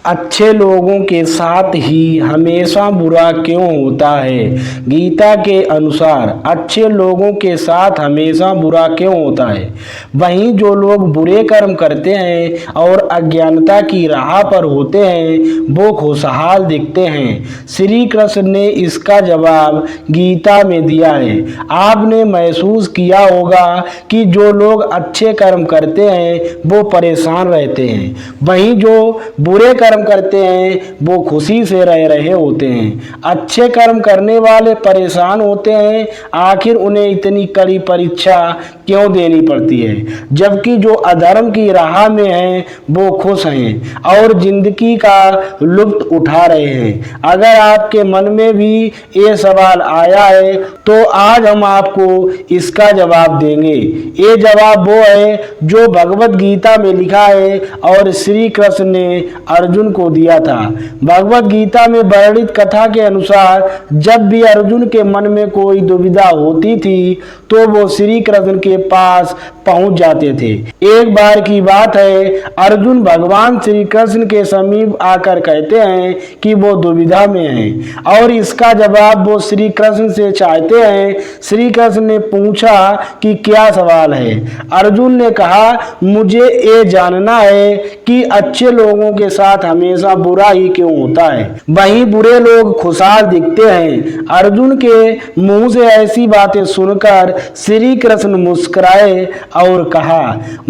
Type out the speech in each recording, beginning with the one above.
अच्छे लोगों के साथ ही हमेशा बुरा क्यों होता है? गीता के अनुसार अच्छे लोगों के साथ हमेशा बुरा क्यों होता है? वहीं जो लोग बुरे कर्म करते हैं और अज्ञानता की राह पर होते हैं वो खुशहाल दिखते हैं। श्री कृष्ण ने इसका जवाब गीता में दिया है। आपने महसूस किया होगा कि जो लोग अच्छे कर्म करते हैं वो परेशान रहते हैं, वहीं जो बुरे कर्म करते हैं वो खुशी से रह रहे होते हैं। अच्छे कर्म करने वाले परेशान होते हैं, आखिर उन्हें इतनी कड़ी परीक्षा क्यों देनी पड़ती है, जबकि जो अधर्म की राह में हैं वो खुश हैं और जिंदगी का लुत्फ उठा रहे हैं। अगर आपके मन में भी ये सवाल आया है तो आज हम आपको इसका जवाब देंगे। ये जवाब वो है जो भगवत गीता में लिखा है और श्री कृष्ण ने अर्जुन को दिया था। भगवत गीता में वर्णित कथा के अनुसार जब भी अर्जुन के मन में कोई दुविधा होती थी तो वो श्री कृष्ण के पास पहुंच जाते थे। एक बार की बात है, अर्जुन भगवान श्री कृष्ण के समीप आकर कहते हैं कि वो दुविधा में हैं और इसका जवाब वो श्री कृष्ण से चाहते हैं। श्री कृष्ण ने पूछा कि क्या सवाल है? अर्जुन ने कहा, मुझे ये जानना है कि अच्छे लोगों के साथ हमेशा बुरा ही क्यों होता है, वहीं बुरे लोग खुशहाल दिखते हैं। अर्जुन के मुंह से ऐसी बातें सुनकर श्री कृष्ण मुस्कुराए और कहा,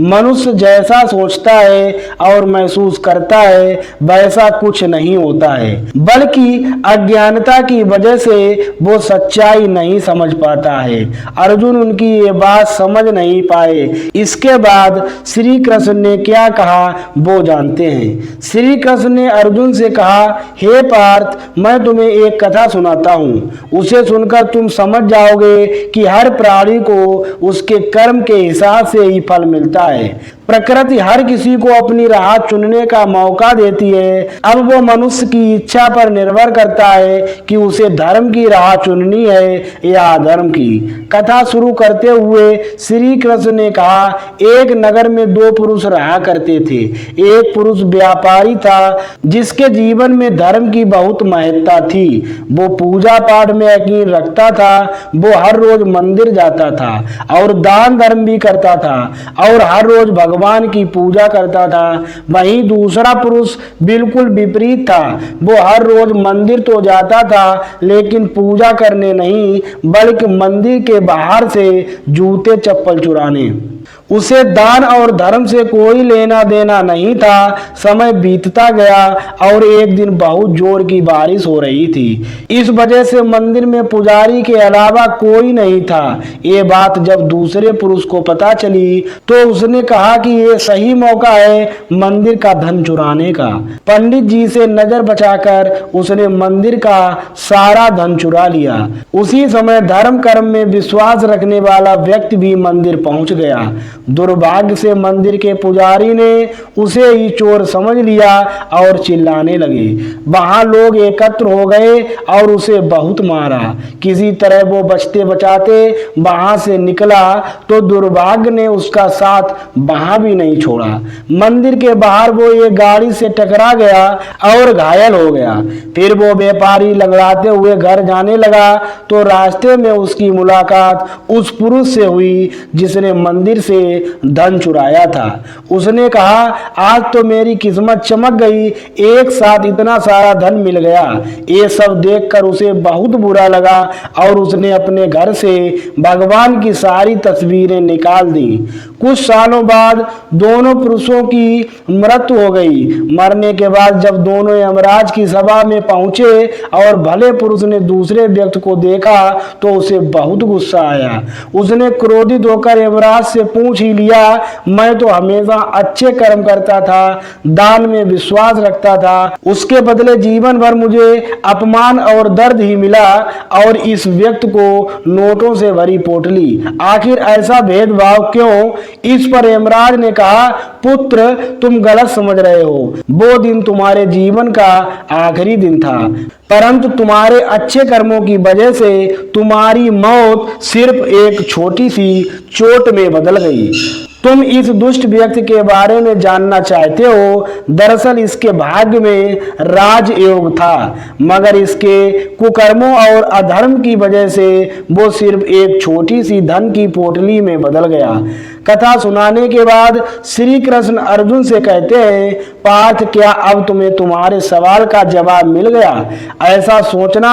मनुष्य जैसा सोचता है और महसूस करता है वैसा कुछ नहीं होता है, बल्कि अज्ञानता की वजह से वो सच्चाई नहीं समझ पाता है। अर्जुन उनकी ये बात समझ नहीं पाए। इसके बाद श्री कृष्ण ने क्या कहा वो जानते हैं। श्री कृष्ण ने अर्जुन से कहा, हे पार्थ, मैं तुम्हें एक कथा सुनाता हूँ, उसे सुनकर तुम समझ जाओगे कि हर प्राणी को उसके कर्म के हिसाब से ही फल मिलता है। प्रकृति हर किसी को अपनी राह चुनने का मौका देती है। अब वो मनुष्य की इच्छा पर निर्भर करता है कि उसे धर्म की राह चुननी है या अधर्म की। कथा शुरू करते हुए श्री कृष्ण ने कहा, एक नगर में दो पुरुष रहा करते थे। एक पुरुष व्यापारी था जिसके जीवन में धर्म की बहुत महत्ता थी। वो पूजा पाठ में यकीन रखता था। वो हर रोज मंदिर जाता था और दान धर्म भी करता था और हर रोज भगवान की पूजा करता था। वहीं दूसरा पुरुष बिल्कुल विपरीत था। वो हर रोज मंदिर तो जाता था लेकिन पूजा करने नहीं, बल्कि मंदिर के बाहर से जूते चप्पल चुराने। उसे दान और धर्म से कोई लेना देना नहीं था। समय बीतता गया और एक दिन बहुत जोर की बारिश हो रही थी। इस वजह से मंदिर में पुजारी के अलावा कोई नहीं था। ये बात जब दूसरे पुरुष को पता चली तो उसने कहा कि ये सही मौका है मंदिर का धन चुराने का। पंडित जी से नजर बचाकर उसने मंदिर का सारा धन चुरा लिया। उसी समय धर्म कर्म में विश्वास रखने वाला व्यक्ति भी मंदिर पहुंच गया। दुर्भाग्य से मंदिर के पुजारी ने उसे ही चोर समझ लिया और चिल्लाने लगे। वहां लोग एकत्र हो गए और उसे बहुत मारा। किसी तरह वो बचते बचाते वहां से निकला तो दुर्भाग्य ने उसका साथ वहां भी नहीं छोड़ा। मंदिर के बाहर वो एक गाड़ी से टकरा गया और घायल हो गया। फिर वो व्यापारी लंगड़ाते हुए घर जाने लगा तो रास्ते में उसकी मुलाकात उस पुरुष से हुई जिसने मंदिर से धन चुराया था। उसने कहा, आज तो मेरी किस्मत चमक गई, एक साथ इतना सारा धन मिल गया। ये सब देखकर उसे बहुत बुरा लगा और उसने अपने घर से भगवान की सारी तस्वीरें निकाल दी। कुछ सालों बाद दोनों पुरुषों की मृत्यु हो गई। मरने के बाद जब दोनों यमराज की सभा में पहुंचे और भले पुरुष ने दूसरे व्यक्ति को देखा तो उसे बहुत गुस्सा आया। उसने क्रोधित होकर यमराज से पूछ ही लिया, मैं तो हमेशा अच्छे कर्म करता था, दान में विश्वास रखता था, उसके बदले जीवन भर मुझे अपमान और दर्द ही मिला और इस व्यक्ति को नोटों से भरी पोटली। आखिर ऐसा भेदभाव क्यों? इस पर यमराज ने कहा, पुत्र तुम गलत समझ रहे हो। वो दिन तुम्हारे जीवन का आखिरी दिन था, परंतु तुम्हारे अच्छे कर्मों की वजह से तुम्हारी मौत सिर्फ एक छोटी सी चोट में बदल गई। तुम इस दुष्ट व्यक्ति के बारे में जानना चाहते हो। दरअसल इसके भाग्य में राजयोग था, मगर इसके कुकर्मों और अधर्म की वजह से वो सिर्फ एक छोटी सी धन की पोटली में बदल गया। कथा सुनाने के बाद श्री कृष्ण अर्जुन से कहते हैं, पार्थ क्या अब तुम्हें तुम्हारे सवाल का जवाब मिल गया? ऐसा सोचना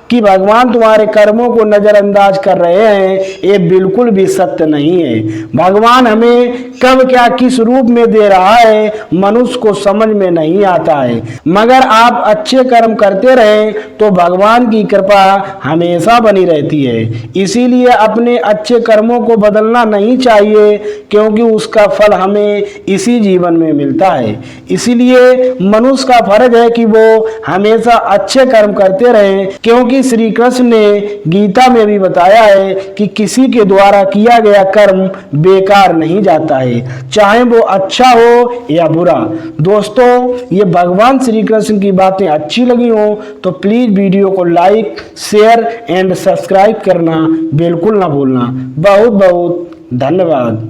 कि भगवान तुम्हारे कर्मों को नजरअंदाज कर रहे हैं, ये बिल्कुल भी सत्य नहीं है। भगवान हमें कब क्या किस रूप में दे रहा है मनुष्य को समझ में नहीं आता है, मगर आप अच्छे कर्म करते रहें तो भगवान की कृपा हमेशा बनी रहती है। इसीलिए अपने अच्छे कर्मों को बदलना नहीं चाहिए, क्योंकि उसका फल हमें इसी जीवन में मिलता है। इसीलिए मनुष्य का फर्ज है कि वो हमेशा अच्छे कर्म करते रहें, क्योंकि श्री कृष्ण ने गीता में भी बताया है कि किसी के द्वारा किया गया कर्म बेकार नहीं जाता है, चाहे वो अच्छा हो या बुरा। दोस्तों, ये भगवान श्री कृष्ण की बातें अच्छी लगी हो तो प्लीज वीडियो को लाइक, शेयर एंड सब्सक्राइब करना बिल्कुल ना भूलना। बहुत बहुत धन्यवाद।